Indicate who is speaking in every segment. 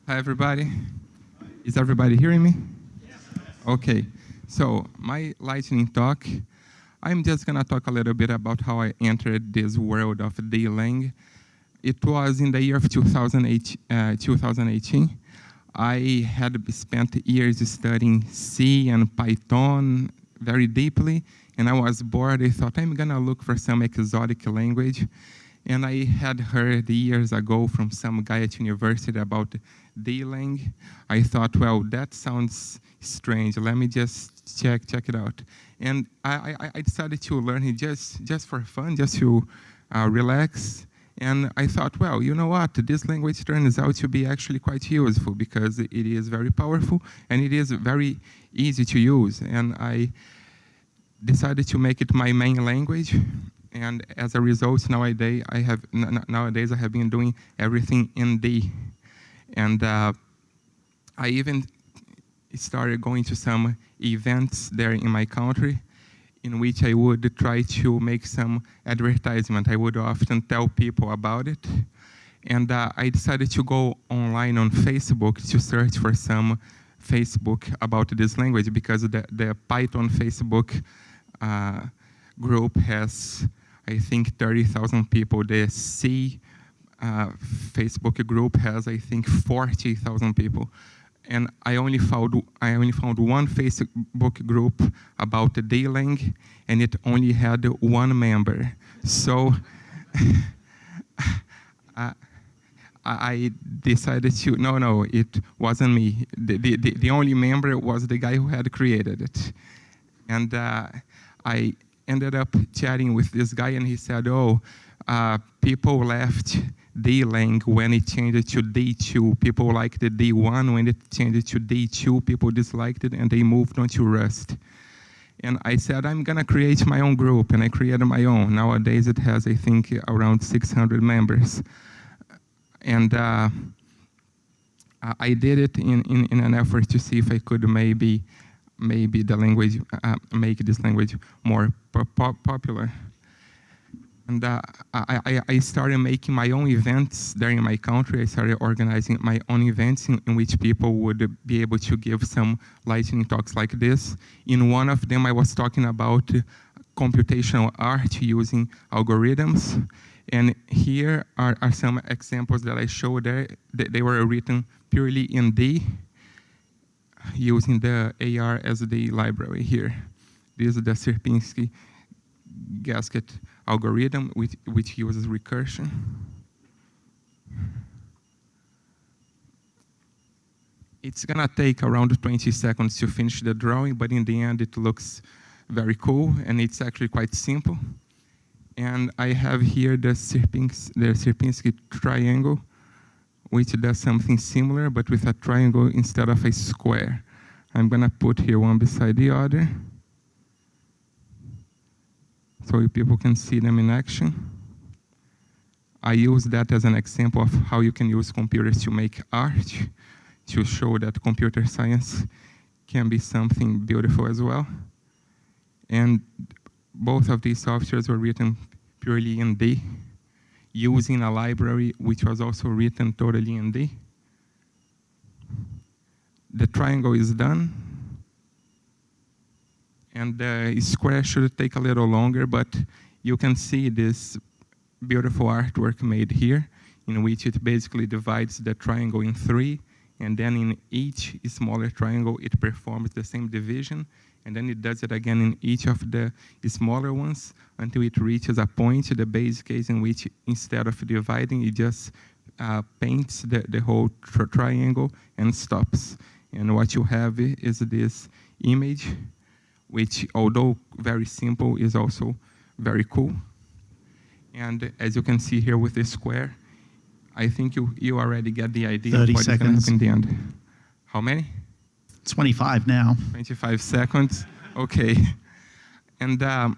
Speaker 1: Hi, everybody. Is everybody hearing me? Okay. So, my lightning talk, I'm just going to talk a little bit about how I entered this world of D-Lang. It was in the year of 2018. I had spent years studying C and Python very deeply, and I was bored. I thought, I'm going to look for some exotic language. And I had heard years ago from some guy at university about D-Lang. I thought, well, that sounds strange. Let me just check it out. And I decided to learn it just for fun, just to relax. And I thought, well, you know what? This language turns out to be actually quite useful because it is very powerful and it is very easy to use. And I decided to make it my main language. And as a result, nowadays I have been doing everything in D. And I even started going to some events there in my country in which I would try to make some advertisement. I would often tell people about it. And I decided to go online on Facebook to search for some Facebook about this language because the Python Facebook group has, I think, 30,000 people. The C Facebook group has, I think, 40,000 people. And I only found one Facebook group about the D-Lang, and it only had one member. So I decided to, no, it wasn't me. The only member was the guy who had created it. And I ended up chatting with this guy, and he said, people left D-Lang when it changed to D2. People liked the D1 when it changed to D2. People disliked it, and they moved on to Rust. And I said, I'm going to create my own group, and I created my own. Nowadays, it has, I think, around 600 members. And I did it in an effort to see if I could maybe the language, make this language more popular. And I started making my own events there in my country. I started organizing my own events in which people would be able to give some lightning talks like this. In one of them, I was talking about computational art using algorithms. And here are some examples that I showed there. They were written purely in D, using the ARSD library here. This is the Sierpinski-Gasket algorithm, which uses recursion. It's going to take around 20 seconds to finish the drawing, but in the end, it looks very cool, and it's actually quite simple. And I have here the Sierpinski triangle, which does something similar, but with a triangle instead of a square. I'm going to put here one beside the other, so people can see them in action. I use that as an example of how you can use computers to make art, to show that computer science can be something beautiful as well. And both of these softwares were written purely in D, using a library which was also written totally in D. The triangle is done. And the square should take a little longer, but you can see this beautiful artwork made here, in which it basically divides the triangle in three, and then in each smaller triangle, it performs the same division, and then it does it again in each of the smaller ones until it reaches a point, the base case in which instead of dividing, it just paints the whole triangle and stops. And what you have is this image, which, although very simple, is also very cool. And as you can see here with the square, I think you already get the idea of what's going to happen in the end. How many?
Speaker 2: 25 now.
Speaker 1: 25 seconds. Okay. And I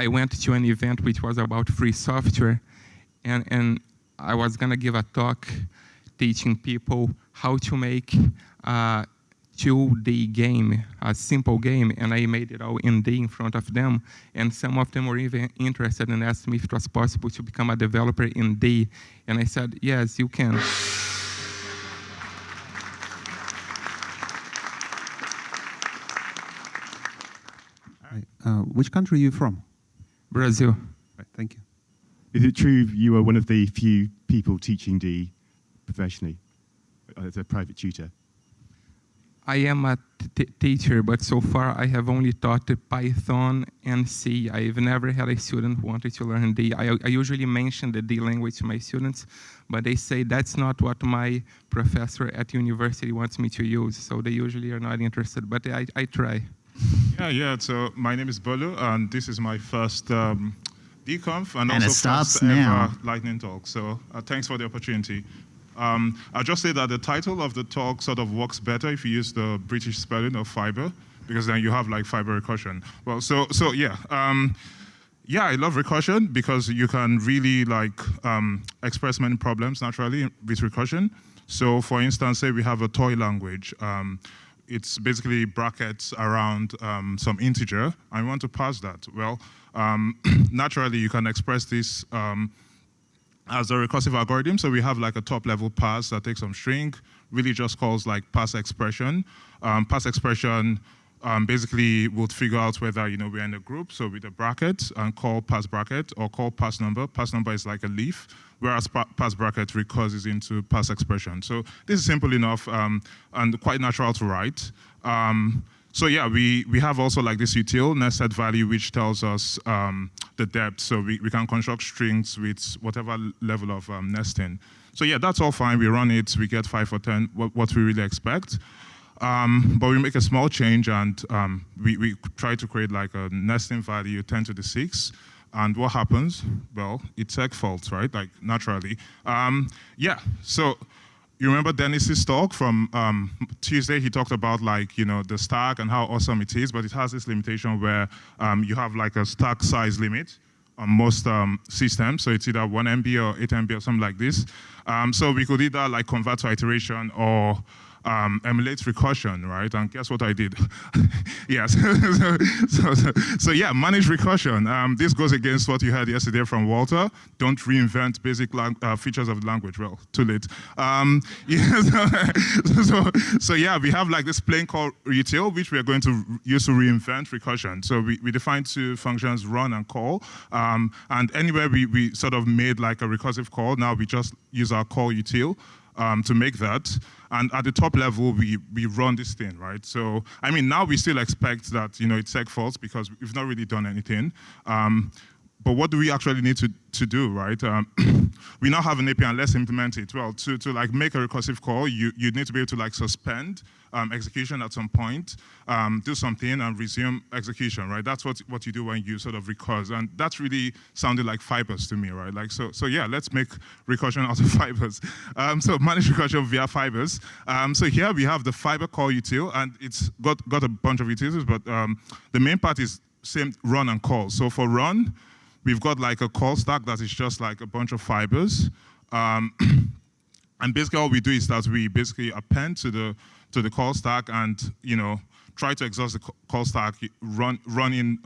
Speaker 1: went to an event which was about free software, and I was going to give a talk teaching people how to make 2D game, a simple game, and I made it all in D in front of them. And some of them were even interested and asked me if it was possible to become a developer in D. And I said, yes, you can.
Speaker 3: Which country are you from?
Speaker 1: Brazil.
Speaker 3: Right, thank you.
Speaker 4: Is it true you are one of the few people teaching D professionally as a private tutor?
Speaker 1: I am a teacher, but so far I have only taught Python and C. I've never had a student who wanted to learn D. I usually mention the D language to my students, but they say that's not what my professor at university wants me to use, so they usually are not interested, but I try.
Speaker 5: Yeah. So my name is Bolu, and this is my first DConf and
Speaker 2: And
Speaker 5: also
Speaker 2: it starts
Speaker 5: first
Speaker 2: now.
Speaker 5: ever Lightning Talk. So thanks for the opportunity. I'll just say that the title of the talk sort of works better if you use the British spelling of fiber, because then you have like fiber recursion. Well, so yeah. Yeah, I love recursion because you can really like express many problems naturally with recursion. So for instance, say we have a toy language. It's basically brackets around some integer. I want to parse that. Well, naturally you can express this as a recursive algorithm. So we have like a top level parse that takes some string, really just calls like parse expression. Parse expression basically would figure out whether we're in a group, so with a bracket, and call parse bracket or call parse number. Parse number is like a leaf, whereas parse bracket recurses into parse expression. So this is simple enough and quite natural to write. So yeah, we have also like this util, nested value, which tells us the depth. So we can construct strings with whatever level of nesting. So yeah, that's all fine. We run it, we get 5 or 10, what we really expect. But we make a small change and we try to create like a nesting value 10 to the 6. And what happens? Well, it seg faults, right? Like naturally. Yeah, so you remember Dennis's talk from Tuesday? He talked about like, the stack and how awesome it is, but it has this limitation where you have like a stack size limit on most systems. So it's either 1 MB or 8 MB or something like this. So we could either like convert to iteration or emulate recursion, right? And guess what I did? Yes. So yeah, manage recursion. This goes against what you heard yesterday from Walter. Don't reinvent basic features of the language. Well, too late. Yeah, so yeah, we have like this plain called util, which we are going to use to reinvent recursion. So we define two functions, run and call. And anywhere we sort of made like a recursive call, now we just use our call util to make that. And at the top level, we run this thing, right? So, I mean, now we still expect that, it's seg faults because we've not really done anything. But what do we actually need to do, right? We now have an API and let's implement it. Well, to like make a recursive call, you need to be able to like suspend execution at some point, do something and resume execution, right? That's what you do when you sort of recurse. And that's really sounded like fibers to me, right? Like, so yeah, let's make recursion out of fibers. So manage recursion via fibers. So here we have the fiber call util and it's got a bunch of utilities, but the main part is same run and call. So for run, we've got like a call stack that is just like a bunch of fibers. And basically all we do is that we basically append to the call stack and, try to exhaust the call stack, running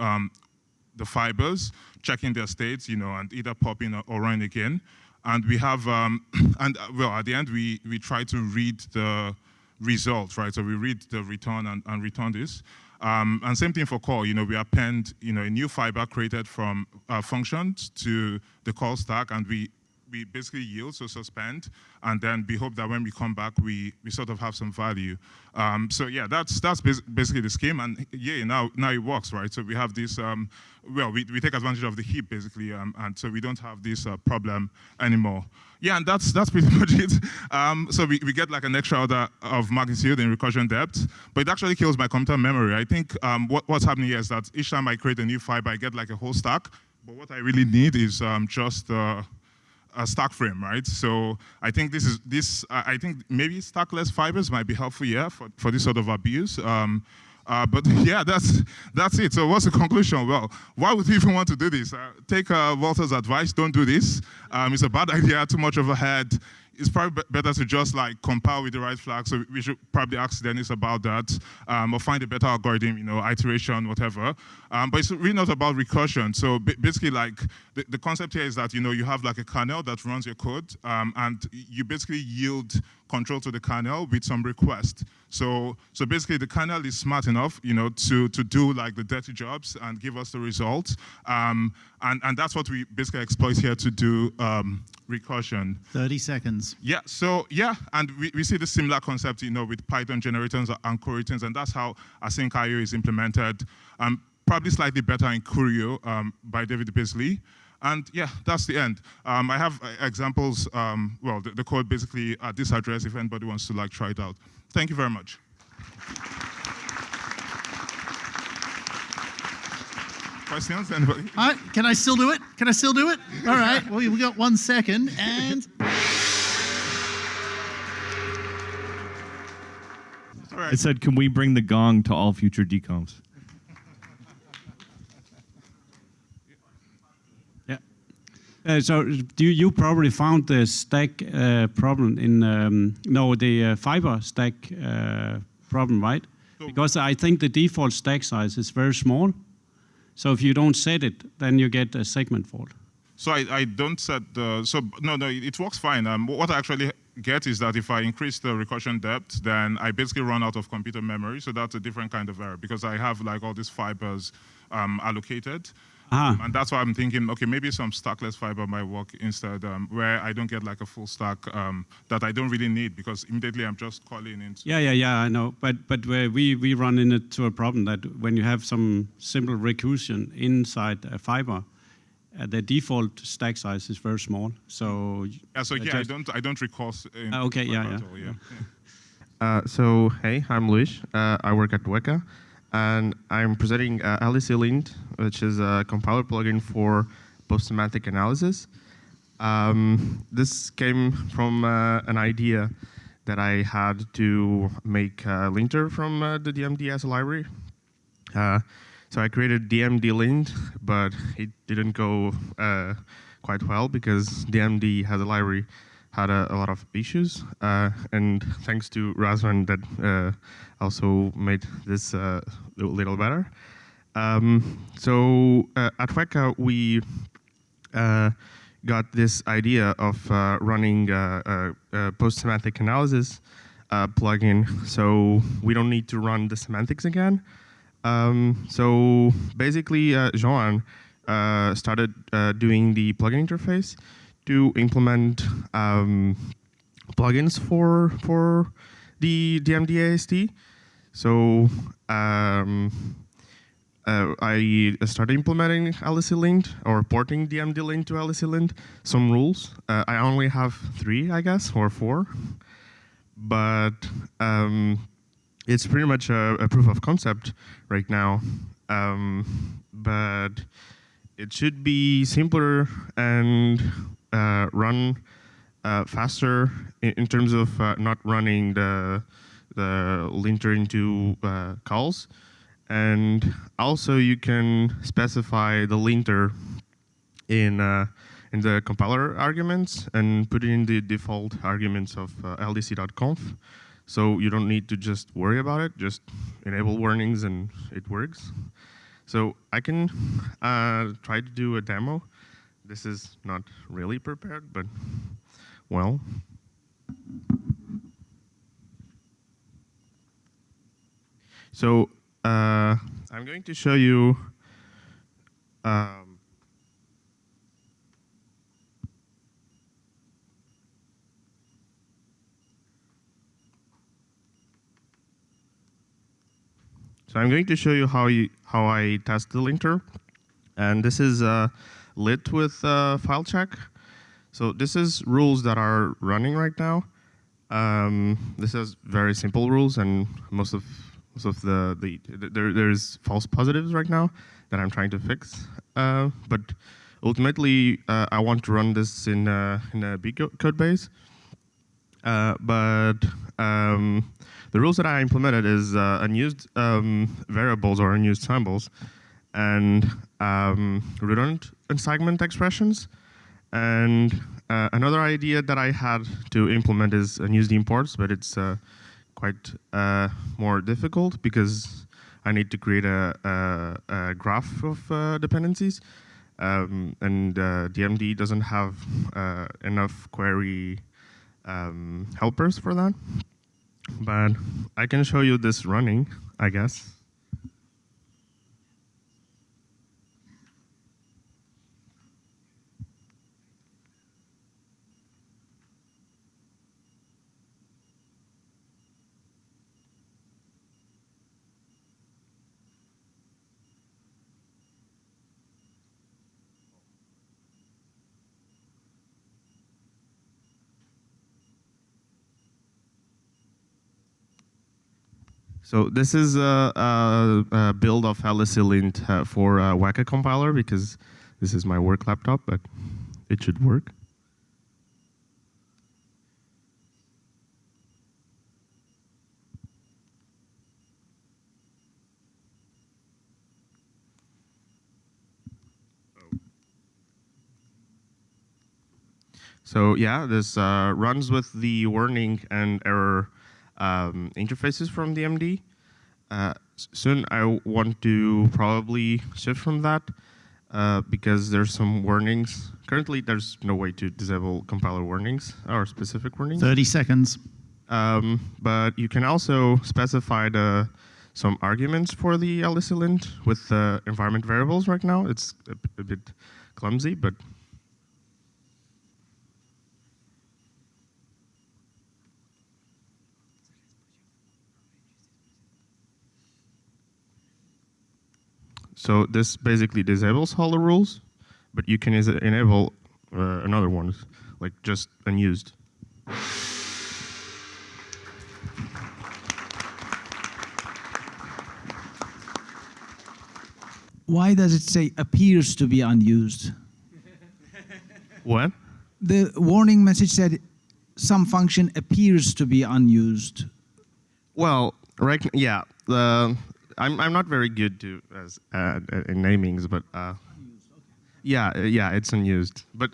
Speaker 5: the fibers, checking their states, and either popping or running again. And we have, well, at the end, we try to read the results, right? So we read the return and return this. And same thing for call, we append, a new fiber created from functions to the call stack, and we basically yield, so suspend, and then we hope that when we come back, we sort of have some value. So yeah, that's basically the scheme, and yeah, now it works, right? So we have this, well, we take advantage of the heap basically, and so we don't have this problem anymore. Yeah, and that's pretty much it. So we get like an extra order of magnitude in recursion depth, but it actually kills my computer memory. I think what's happening here is that each time I create a new fiber, I get like a whole stack, but what I really need is just a stack frame, right? So I think I think maybe stackless fibers might be helpful, yeah, for this sort of abuse. But yeah, that's it. So what's the conclusion? Well, why would you even want to do this? Take Walter's advice, don't do this. It's a bad idea, too much overhead. It's probably better to just like compile with the right flag. So we should probably ask Dennis about that, or find a better algorithm, iteration, whatever. But it's really not about recursion. So basically, like the concept here is that you have like a kernel that runs your code, and you basically yield control to the kernel with some request. So basically, the kernel is smart enough, to do like the dirty jobs and give us the results. And that's what we basically exploit here to do recursion.
Speaker 2: 30 seconds.
Speaker 5: Yeah, and we see the similar concept, with Python generators and coroutines, and that's how async.io is implemented. Probably slightly better in Curio by David Beasley. And yeah, that's the end. I have examples, the code basically at this address if anybody wants to try it out. Thank you very much. Questions, anybody?
Speaker 2: Can I still do it? Can I still do it? All right, well, we got 1 second, and...
Speaker 5: All right.
Speaker 3: It said, can we bring the gong to all future DCOMs?
Speaker 6: So you probably found the stack problem in the fiber stack problem, right? Because I think the default stack size is very small. So if you don't set it, then you get a segment fault.
Speaker 5: So I don't set the, no, it works fine. What I actually get is that if I increase the recursion depth, then I basically run out of computer memory. So that's a different kind of error because I have all these fibers allocated. And that's why I'm thinking, okay, maybe some stackless fiber might work instead, where I don't get a full stack that I don't really need because immediately I'm just calling into.
Speaker 6: Yeah, I know. But we run into a problem that when you have some simple recursion inside a fiber, the default stack size is very small. So
Speaker 5: I don't recall.
Speaker 6: Okay, yeah.
Speaker 7: So hey, I'm Luis. I work at Weka. And I'm presenting LDC-Lint, which is a compiler plugin for post-semantic analysis. This came from an idea that I had to make a linter from the DMD as a library. So I created DMD-Lint, but it didn't go quite well because DMD as a library had a lot of issues. And thanks to Razvan that also made this a little better. So at Weka, we got this idea of running a post-semantic analysis plugin, so we don't need to run the semantics again. So basically, Joan started doing the plugin interface to implement plugins for the DMD AST. So I started implementing LDC-Lint or porting DMD-Lint to LDC-Lint, some rules. I only have 3, I guess, or 4. But it's pretty much a proof of concept right now. But it should be simpler and run faster in terms of not running the linter into calls. And also you can specify the linter in the compiler arguments and put it in the default arguments of ldc.conf. So you don't need to just worry about it, just enable warnings and it works. So I can try to do a demo. This is not really prepared, but well. So I'm going to show you So I'm going to show you how I test the linter, and this is lit with file check. So this is rules that are running right now. This is very simple rules, and most of there's false positives right now that I'm trying to fix. But ultimately, I want to run this in a big code base. But the rules that I implemented is unused variables or unused symbols, and redundant segment expressions. And another idea that I had to implement is unused imports, but it's quite more difficult because I need to create a graph of dependencies, and DMD doesn't have enough query helpers for that. But I can show you this running, I guess. So this is a build of Alicylint for Weka compiler, because this is my work laptop, but it should work. So yeah, this runs with the warning and error interfaces from DMD. Soon I want to probably shift from that because there's some warnings. Currently, there's no way to disable compiler warnings or specific warnings.
Speaker 2: 30 seconds.
Speaker 7: But you can also specify some arguments for the Alicylint with environment variables right now. It's a bit clumsy, but so this basically disables all the rules, but you can enable another ones, like just unused.
Speaker 8: Why does it say appears to be unused?
Speaker 7: What?
Speaker 8: The warning message said some function appears to be unused.
Speaker 7: Well, right, yeah. I'm not very good to in namings, but yeah, it's unused, but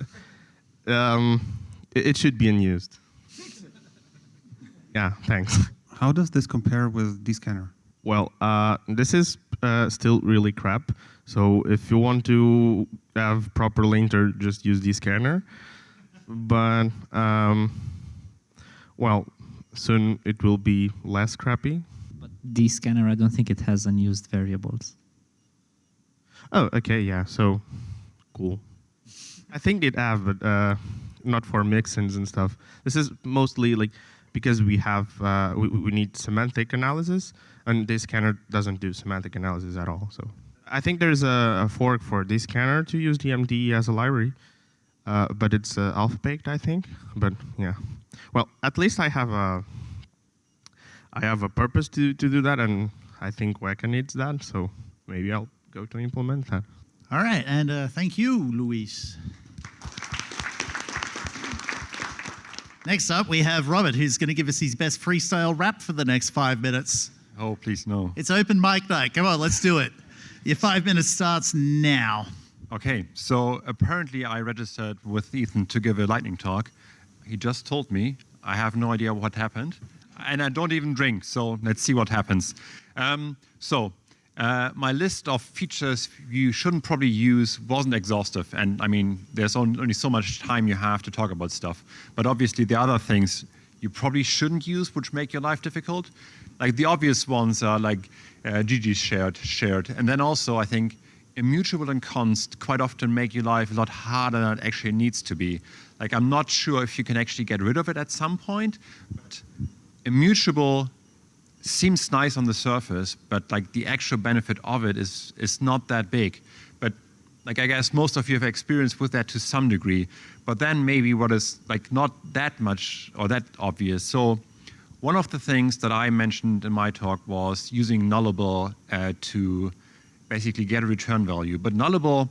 Speaker 7: it should be unused. Yeah, thanks.
Speaker 9: How does this compare with Dscanner?
Speaker 7: Well, this is still really crap. So if you want to have proper linter, just use Dscanner. But well, soon it will be less crappy.
Speaker 10: Dscanner, I don't think it has unused variables.
Speaker 7: Oh, okay, yeah, so cool. I think it have, but not for mixins and stuff. This is mostly like because we have we need semantic analysis, and Dscanner doesn't do semantic analysis at all. So I think there's a fork for Dscanner to use DMD as a library, but it's alpha baked, I think. But yeah, well, at least I have a purpose to do that, and I think Weka needs that, so maybe I'll go to implement that.
Speaker 2: All right, and thank you, Luis. Next up, we have Robert, who's going to give us his best freestyle rap for the next 5 minutes.
Speaker 9: Oh, please, no.
Speaker 2: It's open mic night. Come on, let's do it. Your 5 minutes starts now.
Speaker 9: Okay, so apparently I registered with Ethan to give a lightning talk. He just told me. I have no idea what happened. And I don't even drink, so let's see what happens. My list of features you shouldn't probably use wasn't exhaustive. And I mean, there's only so much time you have to talk about stuff. But obviously the other things you probably shouldn't use, which make your life difficult. Like the obvious ones are like GG shared. And then also I think immutable and const quite often make your life a lot harder than it actually needs to be. Like I'm not sure if you can actually get rid of it at some point, but immutable seems nice on the surface, but like the actual benefit of it is not that big. But like I guess most of you have experience with that to some degree. But then maybe what is like not that much or that obvious. So one of the things that I mentioned in my talk was using nullable to basically get a return value. But nullable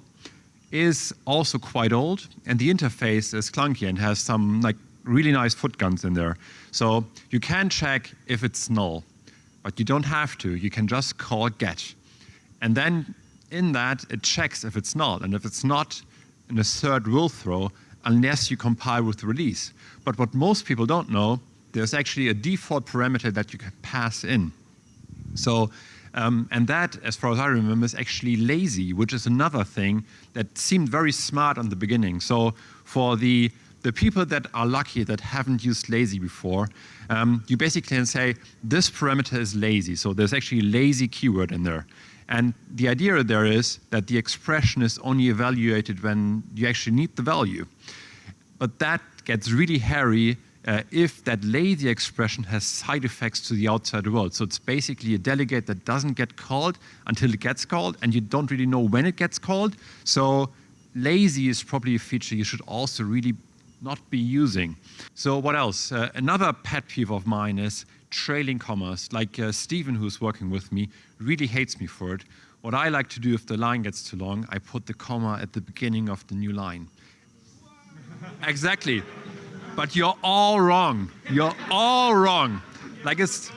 Speaker 9: is also quite old, and the interface is clunky and has some like really nice footguns in there. So you can check if it's null, but you don't have to. You can just call get. And then in that, it checks if it's null. And if it's not, an assert will throw unless you compile with release. But what most people don't know, there's actually a default parameter that you can pass in. So, and that, as far as I remember, is actually lazy, which is another thing that seemed very smart on the beginning. So for the the people that are lucky that haven't used lazy before, you basically can say this parameter is lazy. So there's actually a lazy keyword in there. And the idea there is that the expression is only evaluated when you actually need the value. But that gets really hairy if that lazy expression has side effects to the outside world. So it's basically a delegate that doesn't get called until it gets called, and you don't really know when it gets called. So lazy is probably a feature you should also really not be using. So what else? Another pet peeve of mine is trailing commas. Like Stephen, who's working with me, really hates me for it. What I like to do if the line gets too long, I put the comma at the beginning of the new line. Exactly. But you're all wrong. You're all wrong. Like it's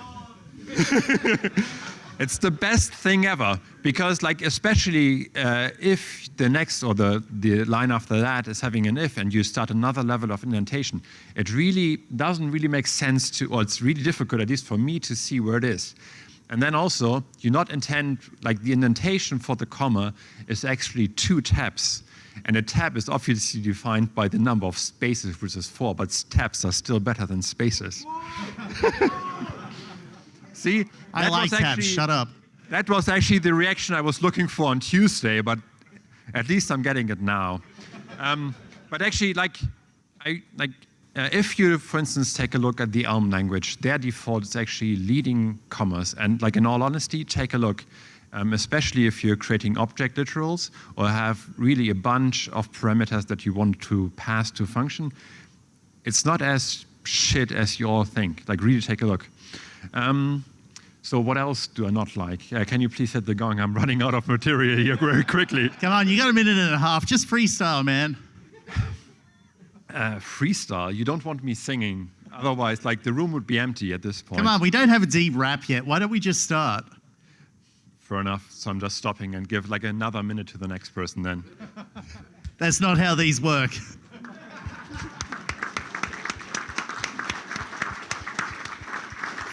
Speaker 9: it's the best thing ever, because like especially if the next or the line after that is having an if and you start another level of indentation, it really doesn't really make sense to, or it's really difficult, at least for me, to see where it is. And then also, you not intend, like the indentation for the comma is actually 2 tabs. And a tab is obviously defined by the number of spaces, which is 4, but tabs are still better than spaces. See?
Speaker 2: I like tabs, shut up.
Speaker 9: That was actually the reaction I was looking for on Tuesday, but at least I'm getting it now. But actually, if you, for instance, take a look at the Elm language, their default is actually leading commas. And like in all honesty, take a look. Especially if you're creating object literals or have really a bunch of parameters that you want to pass to a function, it's not as shit as you all think. Like, really take a look. So what else do I not like? Can you please hit the gong? I'm running out of material here very quickly.
Speaker 2: Come on, you got a minute and a half. Just freestyle, man.
Speaker 9: Freestyle? You don't want me singing. Otherwise, like, the room would be empty at this point.
Speaker 2: Come on, we don't have a deep rap yet. Why don't we just start?
Speaker 9: Fair enough. So I'm just stopping and give like another minute to the next person then.
Speaker 2: That's not how these work.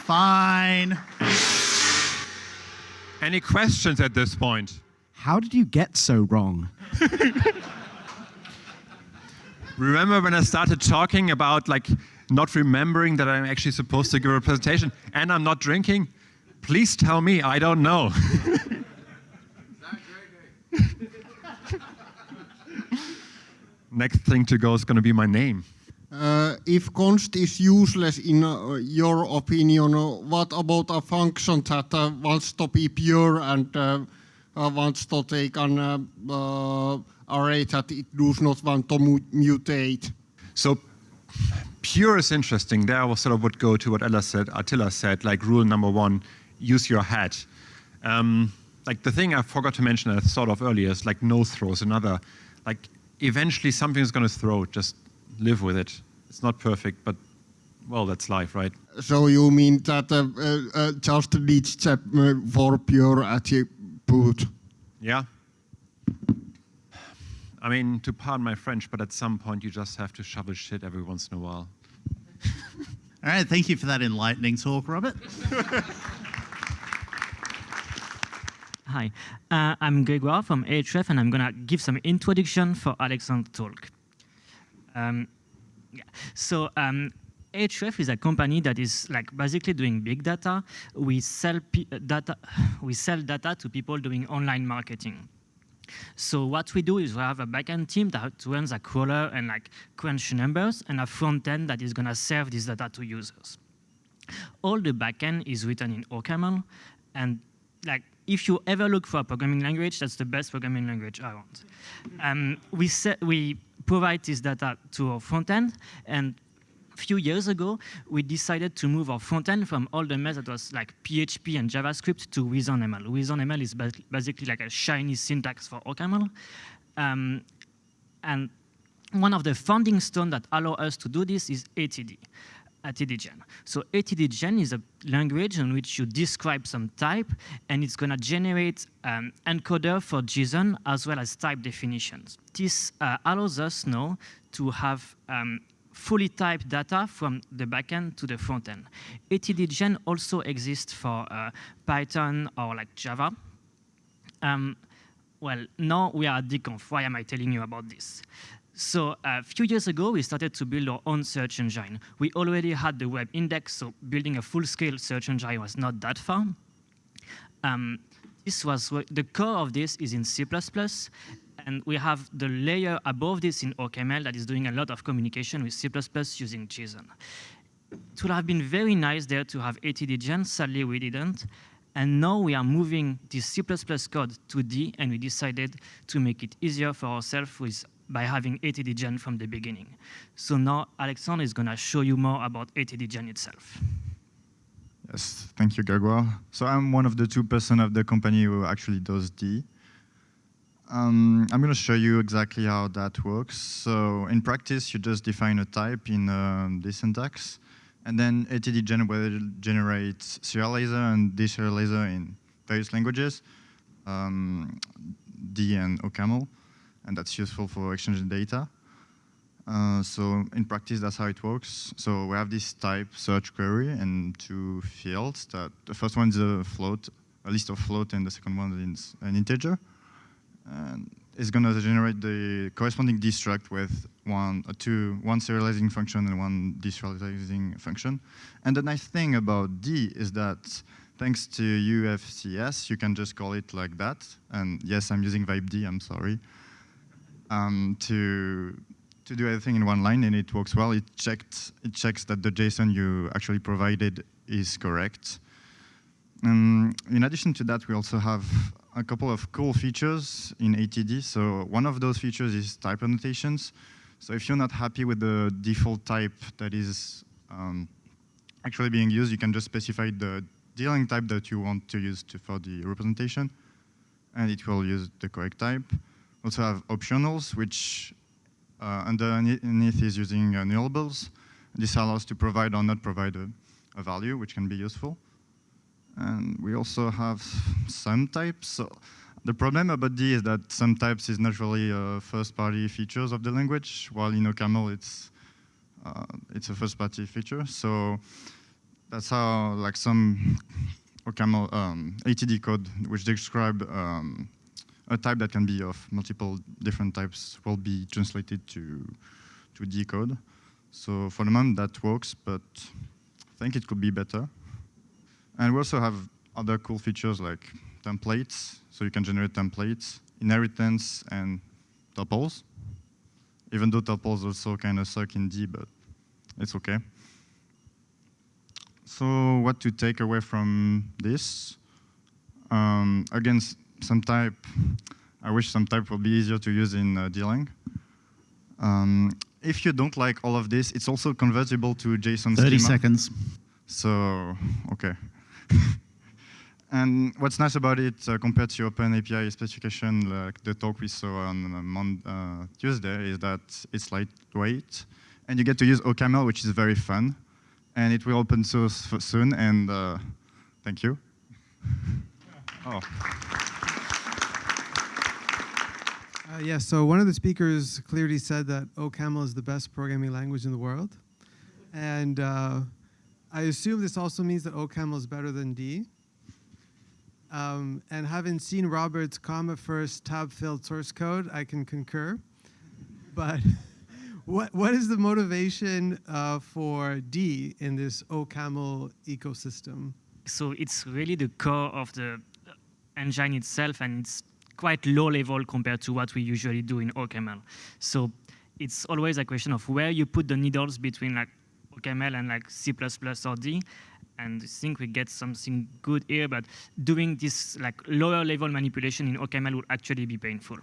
Speaker 2: Fine.
Speaker 9: Any questions at this point?
Speaker 11: How did you get so wrong?
Speaker 9: Remember when I started talking about like not remembering that I'm actually supposed to give a presentation and I'm not drinking? Please tell me, I don't know. Next thing to go is going to be my name.
Speaker 12: If const is useless in your opinion, what about a function that wants to be pure and wants to take an array that it does not want to mutate?
Speaker 9: So pure is interesting. There I sort of would go to what Attila said, like rule number 1. Use your head. Like the thing I forgot to mention, I thought of earlier, is like no throws. Another, like eventually something's going to throw. Just live with it. It's not perfect, but well, that's life, right?
Speaker 12: So you mean that just needs for pure attribute?
Speaker 9: Yeah. I mean, to pardon my French, but at some point you just have to shovel shit every once in a while.
Speaker 2: All right, thank you for that enlightening talk, Robert.
Speaker 13: Hi, I'm Grégoire from Ahrefs, and I'm going to give some introduction for Alexander's talk. So Ahrefs is a company that is like basically doing big data. We sell data to people doing online marketing. So what we do is we have a backend team that runs a crawler and like crunch numbers, and a front end that is going to serve this data to users. All the backend is written in OCaml, and like if you ever look for a programming language, that's the best programming language around. We provide this data to our front end, and a few years ago, we decided to move our front end from all the mess that was like PHP and JavaScript to WYSONML. WYSONML is basically like a shiny syntax for OCaml. And one of the founding stones that allow us to do this is ATDGen. So ATDGen is a language in which you describe some type, and it's going to generate an encoder for JSON as well as type definitions. This allows us now to have fully typed data from the backend to the front end. ATDGen also exists for Python or like Java. Well, now we are at DConf. Why am I telling you about this? So a few years ago, we started to build our own search engine. We already had the web index, so building a full-scale search engine was not that far. The core of this is in C++, and we have the layer above this in OCaml that is doing a lot of communication with C++ using JSON. It would have been very nice there to have ATDGen. Sadly, we didn't. And now we are moving this C++ code to D, and we decided to make it easier for ourselves by having ATDGen from the beginning. So now Alexandre is going to show you more about ATDGen itself.
Speaker 14: Yes, thank you, Grégoire. So I'm one of the 2% of the company who actually does D. I'm going to show you exactly how that works. So in practice, you just define a type in the syntax, and then ATDGen will generate serializer and deserializer in various languages, D and OCaml, and that's useful for exchanging data. So in practice, that's how it works. So we have this type search query and 2 fields. That the first one is a float, a list of float, and the second one is an integer. And it's going to generate the corresponding destruct with one serializing function and one deserializing function. And the nice thing about D is that thanks to UFCS, you can just call it like that. And yes, I'm using VibeD, I'm sorry. To do everything in one line, and it works well. It checks that the JSON you actually provided is correct. In addition to that, we also have a couple of cool features in ATD. So one of those features is type annotations. So if you're not happy with the default type that is actually being used, you can just specify the dealing type that you want to use for the representation, and it will use the correct type. Also have optionals, which underneath is using nullables. This allows to provide or not provide a value, which can be useful. And we also have sum types. So the problem about D is that sum types is not really first-party features of the language, while in OCaml it's a first-party feature. So that's how like some OCaml ATD code, which describe a type that can be of multiple different types, will be translated to D code. So for the moment that works, but I think it could be better. And we also have other cool features like templates. So you can generate templates, inheritance, and tuples. Even though tuples also kind of suck in D, but it's okay. So what to take away from this? Again, some type. I wish some type would be easier to use in dealing. If you don't like all of this, it's also convertible to JSON
Speaker 2: 30
Speaker 14: schema.
Speaker 2: seconds.
Speaker 14: So, okay. And what's nice about it compared to OpenAPI specification, like the talk we saw on Tuesday, is that it's lightweight, and you get to use OCaml, which is very fun, and it will open source soon. And thank you. Oh.
Speaker 15: Yeah, so one of the speakers clearly said that OCaml is the best programming language in the world. And I assume this also means that OCaml is better than D. And having seen Robert's comma-first tab-filled source code, I can concur. But what is the motivation for D in this OCaml ecosystem?
Speaker 13: So it's really the core of the engine itself, and it's quite low level compared to what we usually do in OCaml. So it's always a question of where you put the needles between like OCaml and like C++ or D. And I think we get something good here, but doing this like lower level manipulation in OCaml would actually be painful.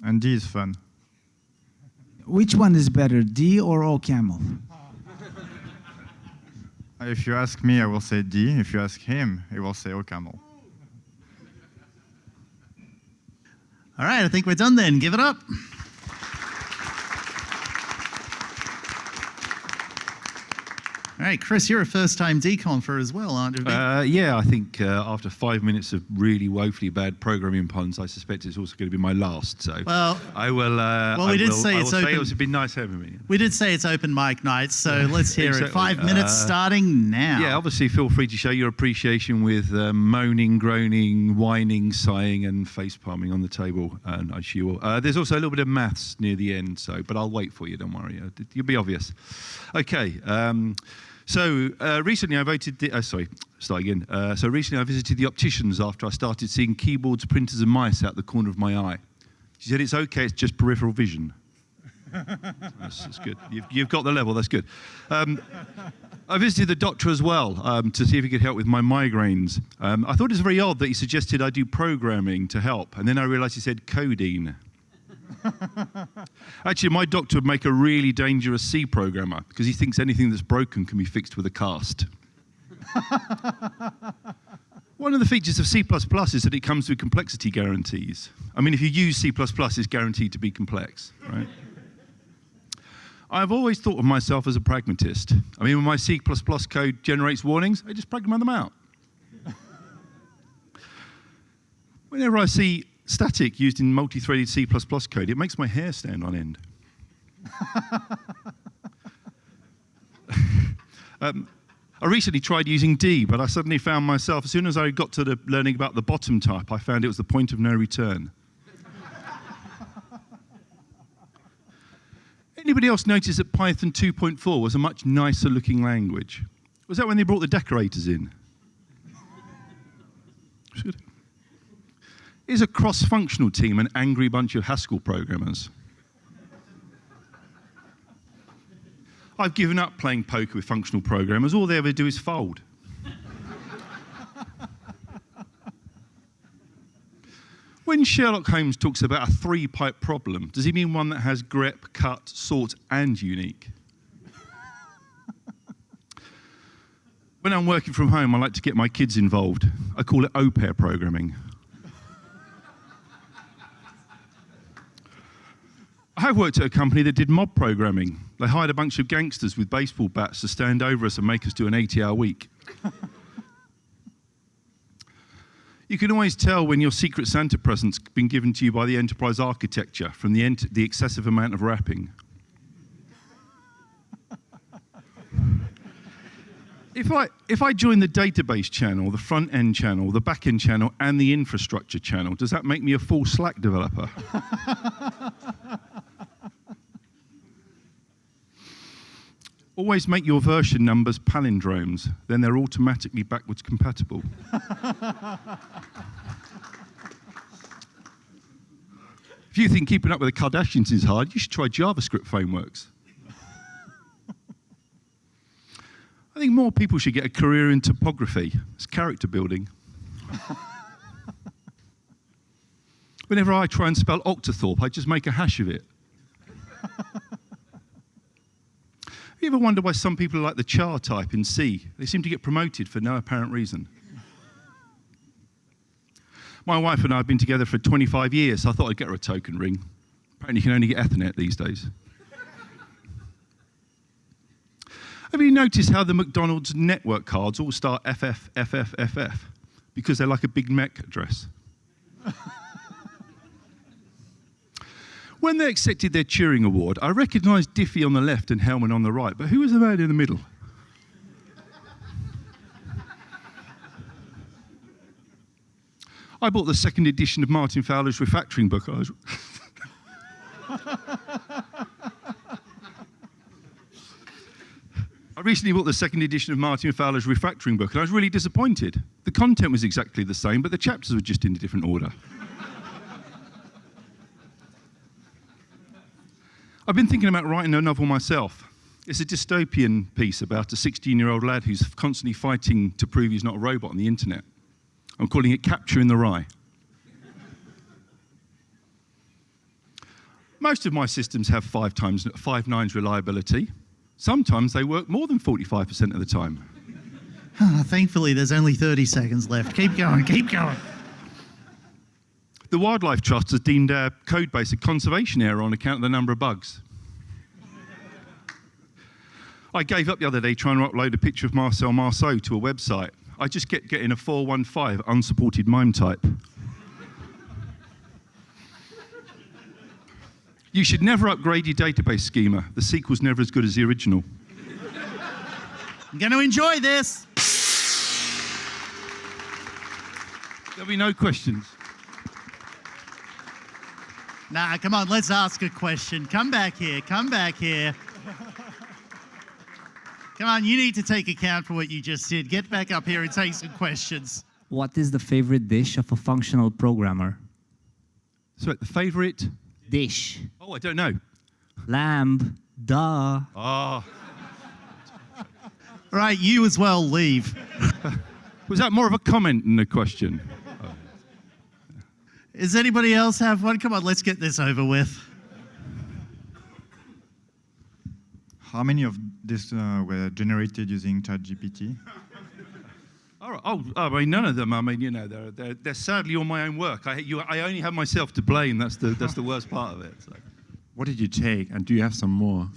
Speaker 14: And D is fun.
Speaker 8: Which one is better, D or OCaml?
Speaker 14: If you ask me, I will say D. If you ask him, he will say OCaml.
Speaker 2: All right, I think we're done then. Give it up. All right, Chris, you're a first-time deconfer as well, aren't you?
Speaker 16: Yeah, I think after 5 minutes of really woefully bad programming puns, I suspect it's also going to be my last. So
Speaker 2: well,
Speaker 16: I will.
Speaker 2: We did say it's open.
Speaker 16: It's been nice having me.
Speaker 2: We did say it's open mic night, so let's hear
Speaker 16: Exactly.
Speaker 2: it. 5 minutes starting now.
Speaker 16: Yeah, obviously feel free to show your appreciation with moaning, groaning, whining, sighing, and face palming on the table. And I assure you will. There's also a little bit of maths near the end, but I'll wait for you. Don't worry. You'll be obvious. Okay. So recently I voted. So recently I visited the opticians after I started seeing keyboards, printers, and mice out the corner of my eye. She said it's okay. It's just peripheral vision. That's good. You've got the level. That's good. I visited the doctor as well to see if he could help with my migraines. I thought it was very odd that he suggested I do programming to help, and then I realised he said codeine. Actually, my doctor would make a really dangerous C programmer because he thinks anything that's broken can be fixed with a cast. One of the features of C++ is that it comes with complexity guarantees. I mean, if you use C++, it's guaranteed to be complex, right? I've always thought of myself as a pragmatist. I mean, when my C++ code generates warnings, I just program them out. Whenever I see static used in multi-threaded C++ code, it makes my hair stand on end. I recently tried using D, but I suddenly found myself, as soon as I got to learning about the bottom type, I found it was the point of no return. Anybody else notice that Python 2.4 was a much nicer looking language? Was that when they brought the decorators in? Good. Is a cross-functional team an angry bunch of Haskell programmers? I've given up playing poker with functional programmers. All they ever do is fold. When Sherlock Holmes talks about a three-pipe problem, does he mean one that has grep, cut, sort, and unique? When I'm working from home, I like to get my kids involved. I call it au pair programming. I worked at a company that did mob programming. They hired a bunch of gangsters with baseball bats to stand over us and make us do an 80-hour week. You can always tell when your Secret Santa present's been given to you by the enterprise architecture from the excessive amount of wrapping. If I join the database channel, the front-end channel, the back-end channel, and the infrastructure channel, does that make me a full Slack developer? Always make your version numbers palindromes, then they're automatically backwards compatible. If you think keeping up with the Kardashians is hard, you should try JavaScript frameworks. I think more people should get a career in topography. It's character building. Whenever I try and spell Octothorpe, I just make a hash of it. Have you ever wondered why some people are like the char type in C? They seem to get promoted for no apparent reason. My wife and I have been together for 25 years, so I thought I'd get her a token ring. Apparently you can only get Ethernet these days. Have you noticed how the McDonald's network cards all start FFFFFF? Because they're like a Big Mac address. When they accepted their Turing Award, I recognised Diffie on the left and Hellman on the right, but who was the man in the middle? I bought the second edition of Martin Fowler's refactoring book. I recently bought the second edition of Martin Fowler's refactoring book, and I was really disappointed. The content was exactly the same, but the chapters were just in a different order. I've been thinking about writing a novel myself. It's a dystopian piece about a 16-year-old lad who's constantly fighting to prove he's not a robot on the internet. I'm calling it Capture in the Rye. Most of my systems have 5 nines reliability. Sometimes they work more than 45% of the time.
Speaker 2: Thankfully, there's only 30 seconds left. Keep going, keep going.
Speaker 16: The Wildlife Trust has deemed our code base a conservation error on account of the number of bugs. I gave up the other day trying to upload a picture of Marcel Marceau to a website. I just kept getting a 415 unsupported MIME type. You should never upgrade your database schema. The sequel's never as good as the original.
Speaker 2: I'm going to enjoy this.
Speaker 16: There'll be no questions.
Speaker 2: Nah, come on, let's ask a question. Come back here, come back here. Come on, you need to take account for what you just did. Get back up here and take some questions.
Speaker 10: What is the favorite dish of a functional programmer?
Speaker 16: So the favorite?
Speaker 10: Dish.
Speaker 16: Oh, I don't know.
Speaker 10: Lamb. Duh.
Speaker 16: Ah.
Speaker 2: Right, you as well, leave.
Speaker 16: Was that more of a comment than a question?
Speaker 2: Does anybody else have one? Come on, let's get this over with.
Speaker 14: How many of these were generated using ChatGPT?
Speaker 16: I mean, none of them. I mean, you know, they're sadly all my own work. I only have myself to blame. That's the worst part of it. So.
Speaker 9: What did you take, and do you have some more?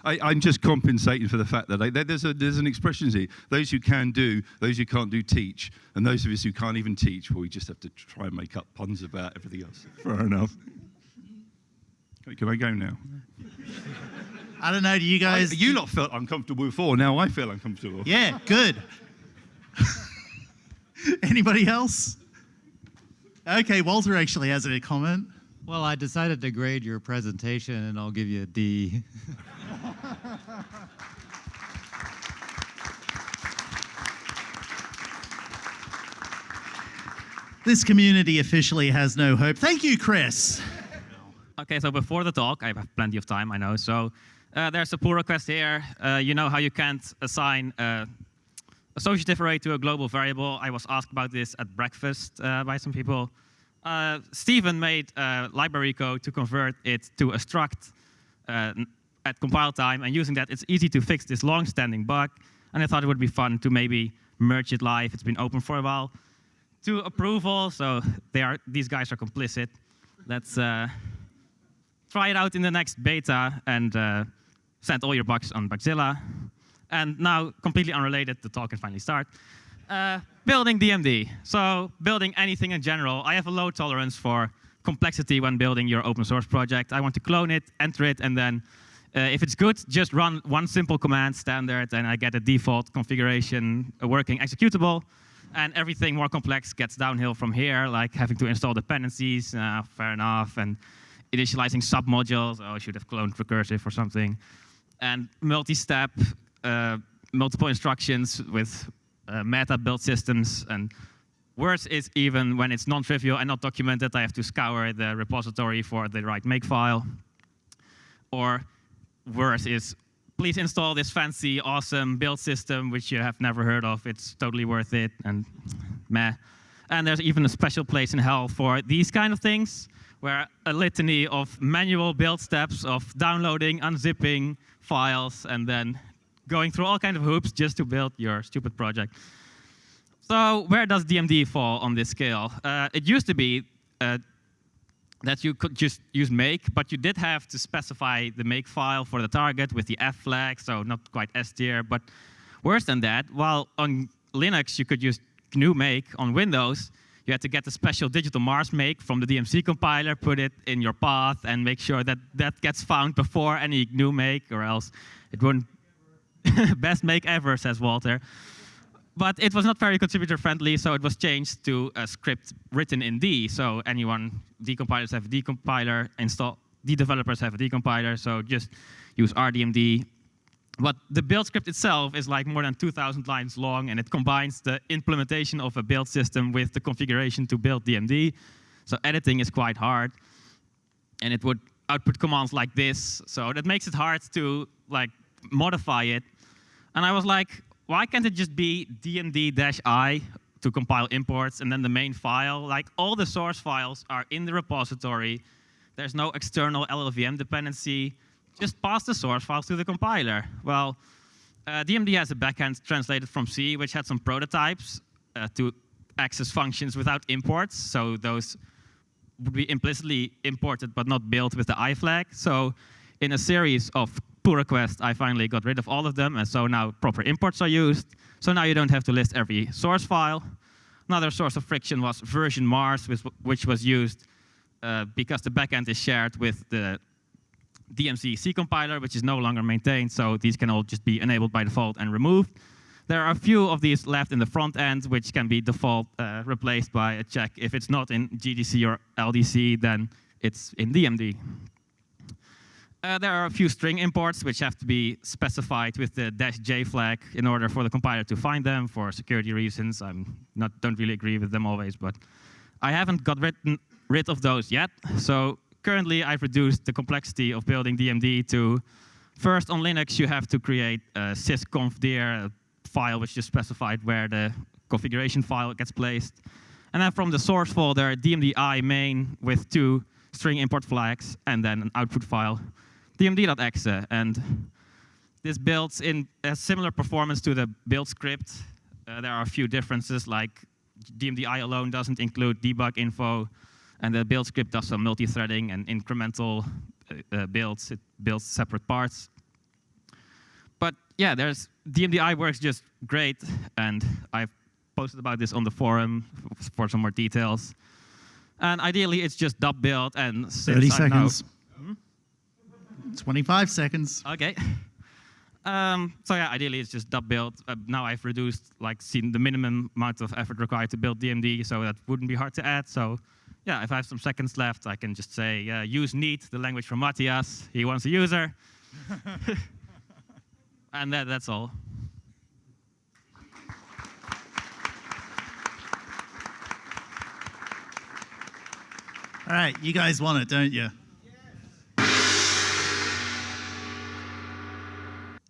Speaker 16: I'm just compensating for the fact that there's an expression here. Those who can do, those who can't do teach. And those of us who can't even teach, well, we just have to try and make up puns about everything else.
Speaker 9: Fair enough.
Speaker 16: Can I go now?
Speaker 2: I don't know, do you guys...
Speaker 16: You lot felt uncomfortable before, now I feel uncomfortable.
Speaker 2: Yeah, good. Anybody else? Okay, Walter actually has a comment.
Speaker 17: Well, I decided to grade your presentation, and I'll give you a D.
Speaker 2: This community officially has no hope. Thank you, Chris.
Speaker 18: Okay, so before the talk, I have plenty of time, I know. So there's a pull request here. You know how you can't assign associative array to a global variable. I was asked about this at breakfast by some people. Stephen made library code to convert it to a struct at compile time, and using that, it's easy to fix this long-standing bug. And I thought it would be fun to maybe merge it live. It's been open for a while. To approval, so these guys are complicit. Let's try it out in the next beta and send all your bugs on Bugzilla. And now, completely unrelated, the talk can finally start. Building DMD. So building anything in general. I have a low tolerance for complexity when building your open source project. I want to clone it, enter it, and then if it's good, just run one simple command, standard, and I get a default configuration, a working executable. And everything more complex gets downhill from here, like having to install dependencies, fair enough, and initializing submodules. Oh, I should have cloned recursive or something. And multi-step, multiple instructions with meta build systems. And worse is even when it's non-trivial and not documented, I have to scour the repository for the right makefile. Or worse is, please install this fancy, awesome build system, which you have never heard of. It's totally worth it, and meh. And there's even a special place in hell for these kind of things, where a litany of manual build steps of downloading, unzipping files, and then going through all kinds of hoops just to build your stupid project. So where does DMD fall on this scale? It used to be that you could just use make, but you did have to specify the make file for the target with the F flag, so not quite S tier. But worse than that, while on Linux you could use GNU make, on Windows you had to get the special digital Mars make from the DMC compiler, put it in your path, and make sure that that gets found before any GNU make, or else it wouldn't. Best make ever, says Walter. But it was not very contributor friendly, so it was changed to a script written in D. So decompilers have a decompiler, developers have a decompiler, so just use RDMD. But the build script itself is like more than 2,000 lines long, and it combines the implementation of a build system with the configuration to build DMD. So editing is quite hard, and it would output commands like this. So that makes it hard to modify it. And I was like, why can't it just be dmd-i to compile imports and then the main file? Like, all the source files are in the repository. There's no external LLVM dependency. Just pass the source files to the compiler. Well, DMD has a backend translated from C, which had some prototypes to access functions without imports. So those would be implicitly imported but not built with the I flag. So in a series of pull requests, I finally got rid of all of them, and so now proper imports are used. So now you don't have to list every source file. Another source of friction was version Mars, which was used because the backend is shared with the DMC C compiler, which is no longer maintained, so these can all just be enabled by default and removed. There are a few of these left in the front end, which can be default replaced by a check. If it's not in GDC or LDC, then it's in DMD. There are a few string imports which have to be specified with the -j flag in order for the compiler to find them for security reasons. Don't really agree with them always, but I haven't got rid of those yet. So currently, I've reduced the complexity of building DMD to first on Linux, you have to create a sysconfdir file which is specified where the configuration file gets placed. And then from the source folder, DMDI main with 2 string import flags and then an output file, dmd.exe. And this builds in a similar performance to the build script. There are a few differences, like DMDI alone doesn't include debug info, and the build script does some multi-threading and incremental builds. It builds separate parts. But yeah, DMDI works just great, and I've posted about this on the forum for some more details. And ideally, it's just dub build and
Speaker 2: 30 seconds. 25 seconds.
Speaker 18: Okay. So yeah, ideally it's just dub build. Now I've reduced, seen the minimum amount of effort required to build DMD, so that wouldn't be hard to add. So yeah, if I have some seconds left, I can just say use neat, the language from Matthias. He wants a user. And that's all.
Speaker 2: All right, you guys want it, don't you?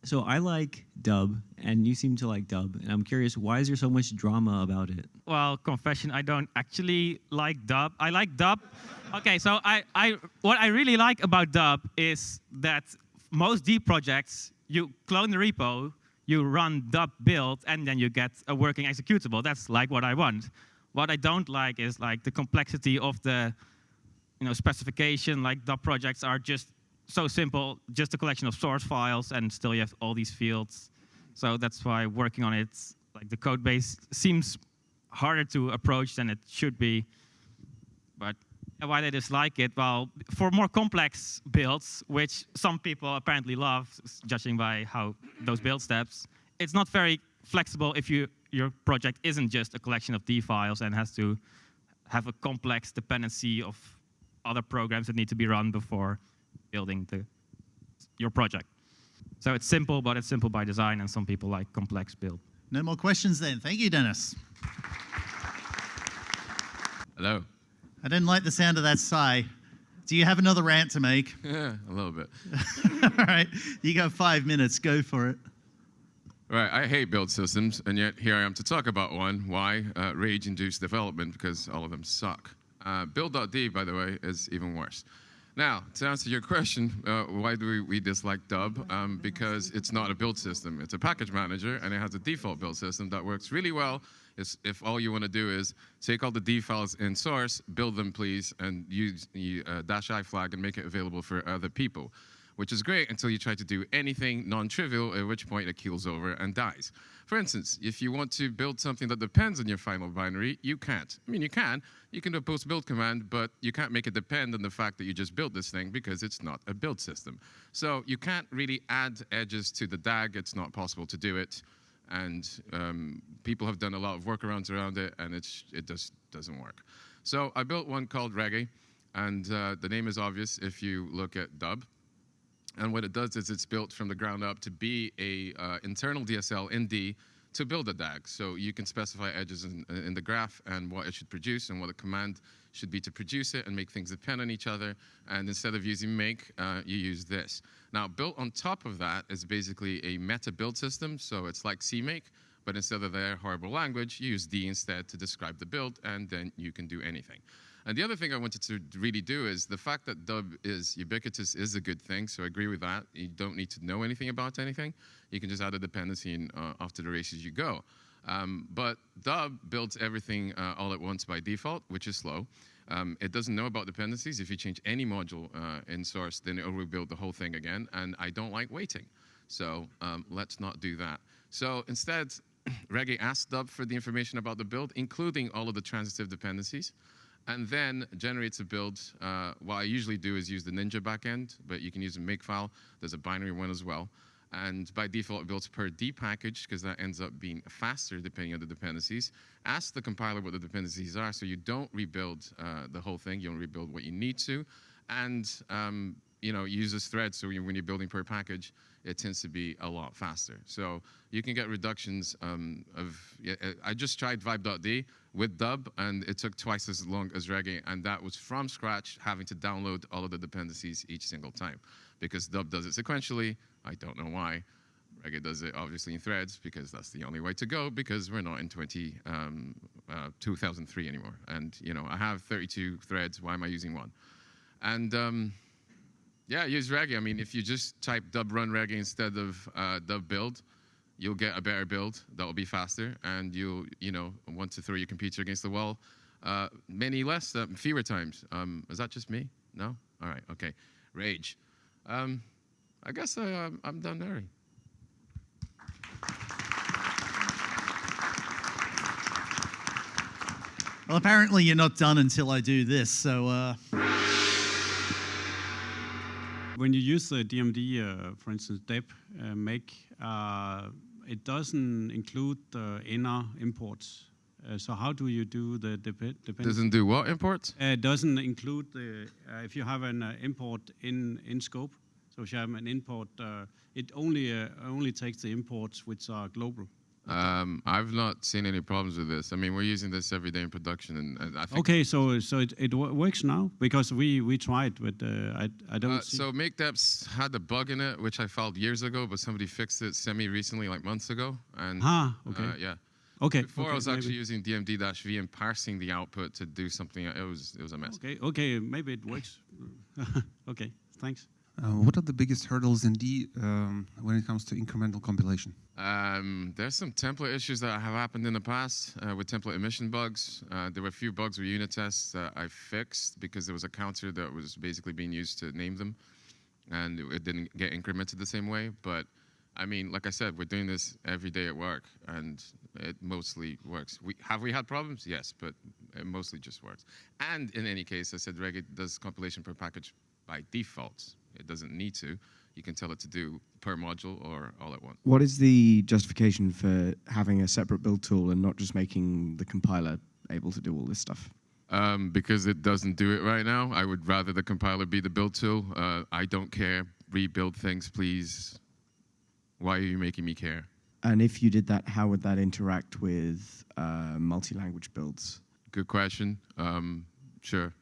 Speaker 19: So I like dub, and you seem to like dub, and I'm curious, why is there so much drama about it?
Speaker 18: Well, confession, I don't actually like dub. I like dub. Okay, so what I really like about dub is that most D projects, you clone the repo, you run dub build, and then you get a working executable. That's like what I want. What I don't like is the complexity of the specification. Like dub projects are just so simple, just a collection of source files, and still you have all these fields. So that's why working on it, the code base seems harder to approach than it should be. But why they dislike it? Well, for more complex builds, which some people apparently love, judging by how those build steps, it's not very flexible if your project isn't just a collection of D files and has to have a complex dependency of other programs that need to be run before building your project. So it's simple, but it's simple by design, and some people like complex build.
Speaker 2: No more questions then. Thank you, Dennis.
Speaker 20: Hello.
Speaker 2: I didn't like the sound of that sigh. Do you have another rant to make?
Speaker 20: Yeah, a little bit.
Speaker 2: All right, you got 5 minutes. Go for it.
Speaker 20: Right, I hate build systems, and yet here I am to talk about one. Why? Rage-induced development, because all of them suck. Build.d, by the way, is even worse. Now, to answer your question, why do we dislike dub? Because it's not a build system. It's a package manager, and it has a default build system that works really well if all you want to do is take all the D files in source, build them, please, and use the -i flag and make it available for other people, which is great until you try to do anything non-trivial, at which point it keels over and dies. For instance, if you want to build something that depends on your final binary, you can't. I mean, you can do a post-build command, but you can't make it depend on the fact that you just built this thing because it's not a build system. So you can't really add edges to the DAG. It's not possible to do it. And people have done a lot of workarounds around it, and it just doesn't work. So I built one called Reggae, and the name is obvious if you look at dub. And what it does is it's built from the ground up to be a internal DSL in D to build a DAG. So you can specify edges in the graph and what it should produce and what the command should be to produce it and make things depend on each other. And instead of using make, you use this. Now, built on top of that is basically a meta build system. So it's like CMake, but instead of their horrible language, you use D instead to describe the build, and then you can do anything. And the other thing I wanted to really do is the fact that dub is ubiquitous is a good thing, so I agree with that. You don't need to know anything about anything. You can just add a dependency and off to the races you go. But dub builds everything all at once by default, which is slow. It doesn't know about dependencies. If you change any module in source, then it'll rebuild the whole thing again, and I don't like waiting. So let's not do that. So instead, Reggae asks Dub for the information about the build, including all of the transitive dependencies, and then generates a build. What I usually do is use the Ninja backend, but you can use a makefile. There's a binary one as well. And by default, it builds per D package, because that ends up being faster depending on the dependencies. Ask the compiler what the dependencies are, so you don't rebuild the whole thing. You don't rebuild what you need to. And uses threads, so when you're building per package, it tends to be a lot faster. So you can get reductions I just tried Vibe.d with Dub, and it took twice as long as Reggae, and that was from scratch, having to download all of the dependencies each single time. Because Dub does it sequentially, I don't know why. Reggae does it obviously in threads, because that's the only way to go, because we're not in 2003 anymore. And I have 32 threads, why am I using one? And yeah, use Reggae. I mean, if you just type Dub run Reggae instead of Dub build, you'll get a better build that will be faster, and you'll, want to throw your computer against the wall fewer times. Is that just me? No? All right, okay. Rage. I guess I'm done early.
Speaker 2: Well, apparently you're not done until I do this, so...
Speaker 6: When you use the DMD, for instance, deb make, it doesn't include the inner imports. So how do you do the dependency?
Speaker 20: Doesn't do what imports?
Speaker 6: It doesn't include the, if you have an import in scope. So if you have an import, it only takes the imports which are global.
Speaker 20: I've not seen any problems with this. I mean, we're using this every day in production, and I think.
Speaker 6: Okay, so it works now, because we tried, but I don't see.
Speaker 20: So MakeDeps had a bug in it, which I filed years ago, but somebody fixed it semi-recently, like months ago. And
Speaker 6: okay.
Speaker 20: Yeah.
Speaker 6: Okay.
Speaker 20: Before I was actually using DMD-V and parsing the output to do something. It was a mess.
Speaker 6: Okay, maybe it works. Okay, thanks.
Speaker 21: What are the biggest hurdles in D when it comes to incremental compilation?
Speaker 20: There's some template issues that have happened in the past with template emission bugs. There were a few bugs with unit tests that I fixed because there was a counter that was basically being used to name them, and it didn't get incremented the same way. But I mean, like I said, we're doing this every day at work, and it mostly works. Have we had problems? Yes, but it mostly just works. And in any case, I said Reggae does compilation per package by default. It doesn't need to. You can tell it to do per module or all at once.
Speaker 11: What is the justification for having a separate build tool and not just making the compiler able to do all this stuff?
Speaker 20: Because it doesn't do it right now. I would rather the compiler be the build tool. I don't care. Rebuild things, please. Why are you making me care?
Speaker 11: And if you did that, how would that interact with multi-language builds?
Speaker 20: Good question. Sure.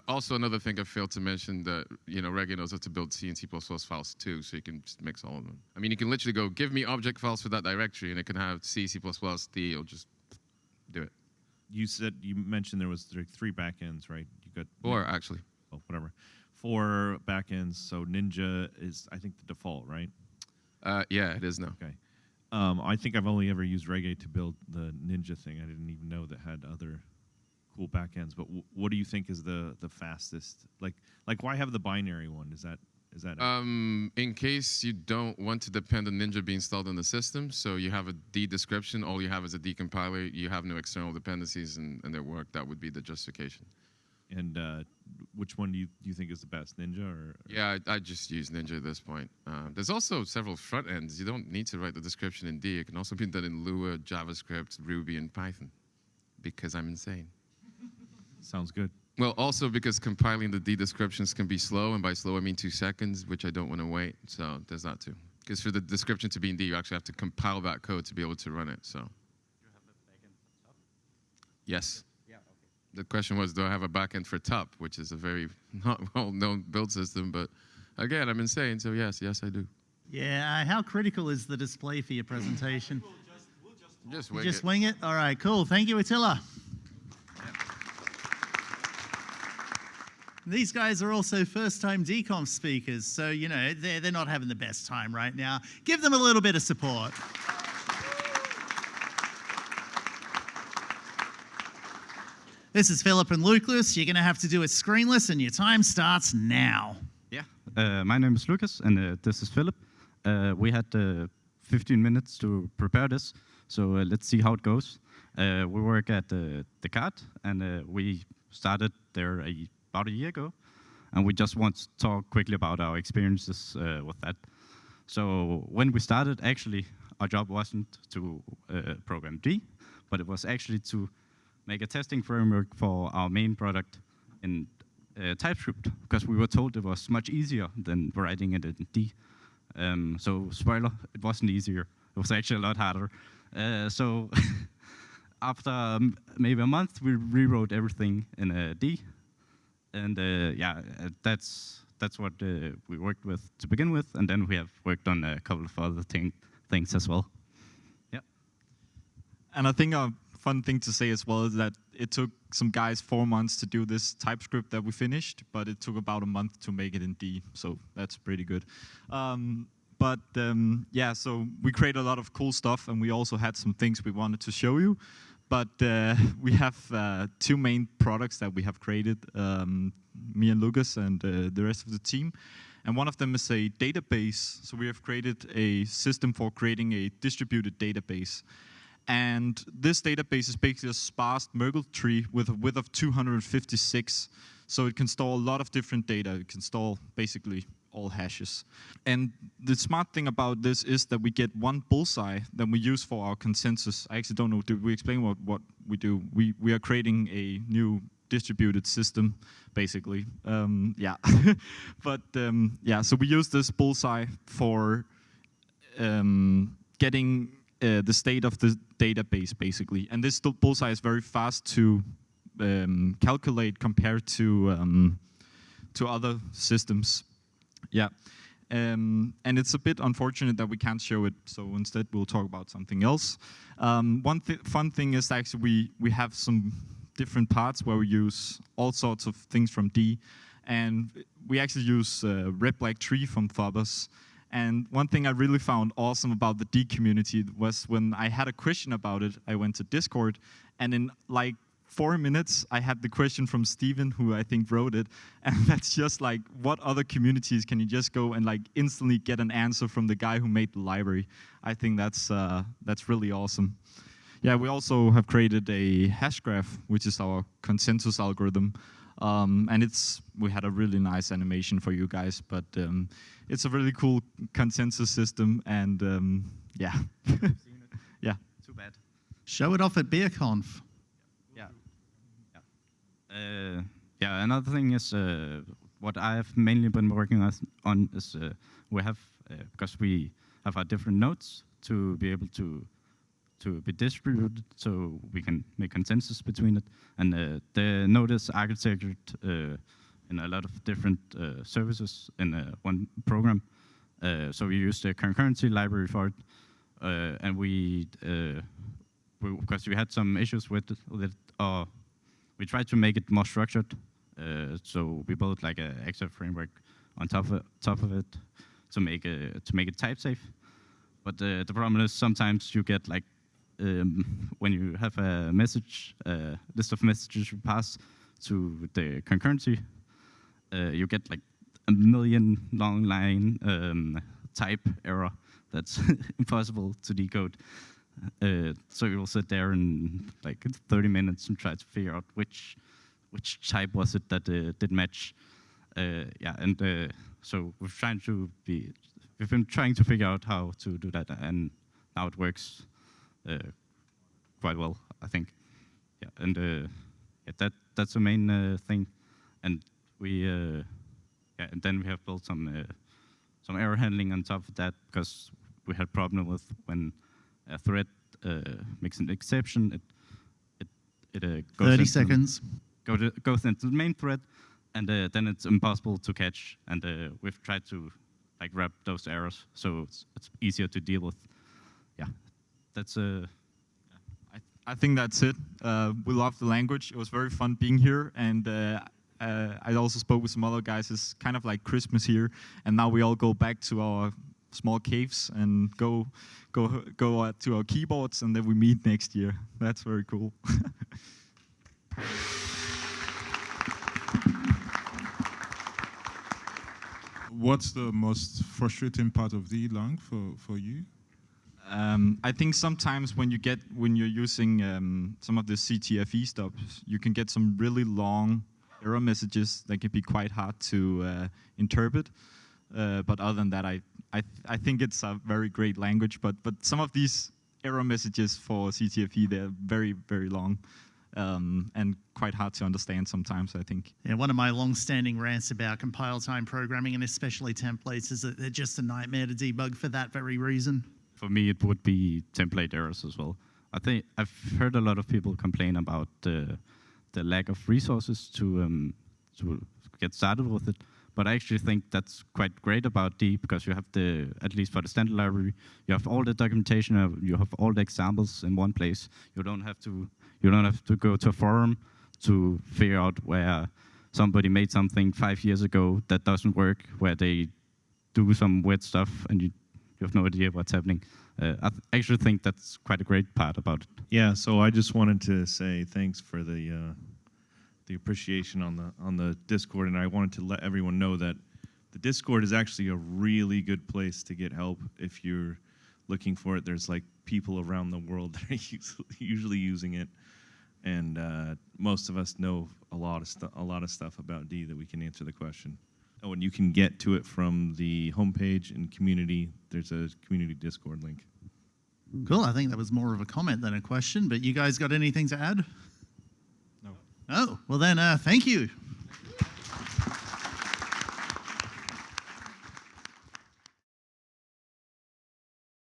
Speaker 20: Also, another thing I failed to mention that Reggae knows how to build C and C++ files too, so you can just mix all of them. I mean, you can literally go, give me object files for that directory, and it can have C, C++, D. It'll just do it.
Speaker 3: You mentioned there was 3 backends, right? You got
Speaker 20: 4 actually.
Speaker 3: Oh, whatever. 4 backends. So Ninja is, I think, the default, right?
Speaker 20: Yeah, it is now.
Speaker 3: Okay. I think I've only ever used Reggae to build the Ninja thing. I didn't even know that had other cool backends. But what do you think is the fastest? Like why have the binary one? Is that?
Speaker 20: In case you don't want to depend on Ninja being installed on the system, so you have a D description. All you have is a D compiler. You have no external dependencies, and their work. That would be the justification.
Speaker 3: And which one do you think is the best, Ninja or?
Speaker 20: Yeah, I just use Ninja at this point. There's also several front ends. You don't need to write the description in D. It can also be done in Lua, JavaScript, Ruby, and Python, because I'm insane.
Speaker 3: Sounds good.
Speaker 20: Well, also because compiling the D descriptions can be slow, and by slow I mean 2 seconds, which I don't want to wait. So there's that too. Because for the description to be in D, you actually have to compile that code to be able to run it. So. Yes. The question was, do I have a backend for TUP, which is a very not well-known build system, but again, I'm insane, so yes, I do.
Speaker 2: Yeah, how critical is the display for your presentation?
Speaker 20: We'll
Speaker 2: just wing it? All right, cool. Thank you, Attila. These guys are also first-time DCOM speakers, so, they're not having the best time right now. Give them a little bit of support. This is Philip and Lucas. You're going to have to do it screenless, and your time starts now.
Speaker 4: Yeah, my name is Lucas, and this is Philip. We had 15 minutes to prepare this, so let's see how it goes. We work at Descartes, and we started there about a year ago, and we just want to talk quickly about our experiences with that. So when we started, actually, our job wasn't to program D, but it was actually to make a testing framework for our main product in TypeScript, because we were told it was much easier than writing it in D. So spoiler, it wasn't easier. It was actually a lot harder. So after maybe a month, we rewrote everything in D. And yeah, that's what we worked with to begin with. And then we have worked on a couple of other things as well. Yeah.
Speaker 22: And I think a fun thing to say as well is that it took some guys 4 months to do this TypeScript that we finished, but it took about a month to make it in D, so that's pretty good. Yeah, so we created a lot of cool stuff, and we also had some things we wanted to show you. But we have 2 main products that we have created, me and Lucas and the rest of the team. And one of them is a database. So we have created a system for creating a distributed database. And this database is basically a sparse Merkle tree with a width of 256. So it can store a lot of different data. It can store basically all hashes. And the smart thing about this is that we get one bullseye that we use for our consensus. I actually don't know, did we explain what we do? We are creating a new distributed system, basically. Yeah. But yeah, so we use this bullseye for getting the state of the database, basically. And this bullseye is very fast to calculate compared to other systems. Yeah. And it's a bit unfortunate that we can't show it, so instead we'll talk about something else. One fun thing is actually we have some different parts where we use all sorts of things from D, and we actually use Red Black Tree from Phobos. And one thing I really found awesome about the D community was when I had a question about it, I went to Discord, and in like 4 minutes, I had the question from Steven, who I think wrote it, and that's just like, what other communities can you just go and like instantly get an answer from the guy who made the library? I think that's really awesome. Yeah, we also have created a hash graph, which is our consensus algorithm, and we had a really nice animation for you guys, but it's a really cool consensus system, and yeah, yeah.
Speaker 2: Too bad. Show it off at BeerConf.
Speaker 4: Yeah, another thing is what I have mainly been working on is we have, because we have our different nodes to be able to be distributed, so we can make consensus between it. And the node is architectured in a lot of different services in one program. So we use the concurrency library for it, and because we had some issues with it, we tried to make it more structured, so we built like an extra framework on top of it to make it type safe. But the problem is sometimes you get like when you have a list of messages you pass to the concurrency, you get like a million long line type error that's impossible to decode. So you'll sit there in like 30 minutes and try to figure out which type was it that did match. Yeah, and so we've been trying to figure out how to do that, and now it works quite well, I think. Yeah, and yeah, that's the main thing. And and then we have built some error handling on top of that, because we had problem with when a thread makes an exception, it goes
Speaker 2: 30 seconds.
Speaker 4: Goes into the main thread, and then it's impossible to catch. And we've tried to like wrap those errors so it's easier to deal with. Yeah, that's
Speaker 22: I think that's it. We love the language. It was very fun being here, and I also spoke with some other guys. It's kind of like Christmas here, and now we all go back to our small caves and go to our keyboards, and then we meet next year. That's very cool.
Speaker 1: What's the most frustrating part of D-Lang for you?
Speaker 22: I think sometimes when you're using some of the CTFE stuff, you can get some really long error messages that can be quite hard to interpret. But other than that, I think it's a very great language. But some of these error messages for CTFE, they're very, very long. And quite hard to understand sometimes, I think.
Speaker 2: Yeah, one of my long-standing rants about compile time programming, and especially templates, is that they're just a nightmare to debug for that very reason.
Speaker 4: For me, it would be template errors as well. I think I've heard a lot of people complain about the lack of resources to get started with it. But I actually think that's quite great about D, because you have at least for the standard library, you have all the documentation, you have all the examples in one place. You don't have to go to a forum to figure out where somebody made something 5 years ago that doesn't work, where they do some weird stuff and you have no idea what's happening. I actually think that's quite a great part about it.
Speaker 3: Yeah, so I just wanted to say thanks for the appreciation on the Discord, and I wanted to let everyone know that the Discord is actually a really good place to get help if you're looking for it. There's like people around the world that are usually using it, and most of us know a lot of stuff about D that we can answer the question. Oh, and you can get to it from the homepage and community. There's a community Discord link.
Speaker 2: Cool. I think that was more of a comment than a question, but you guys got anything to add?
Speaker 3: No.
Speaker 2: Oh, well then, thank you.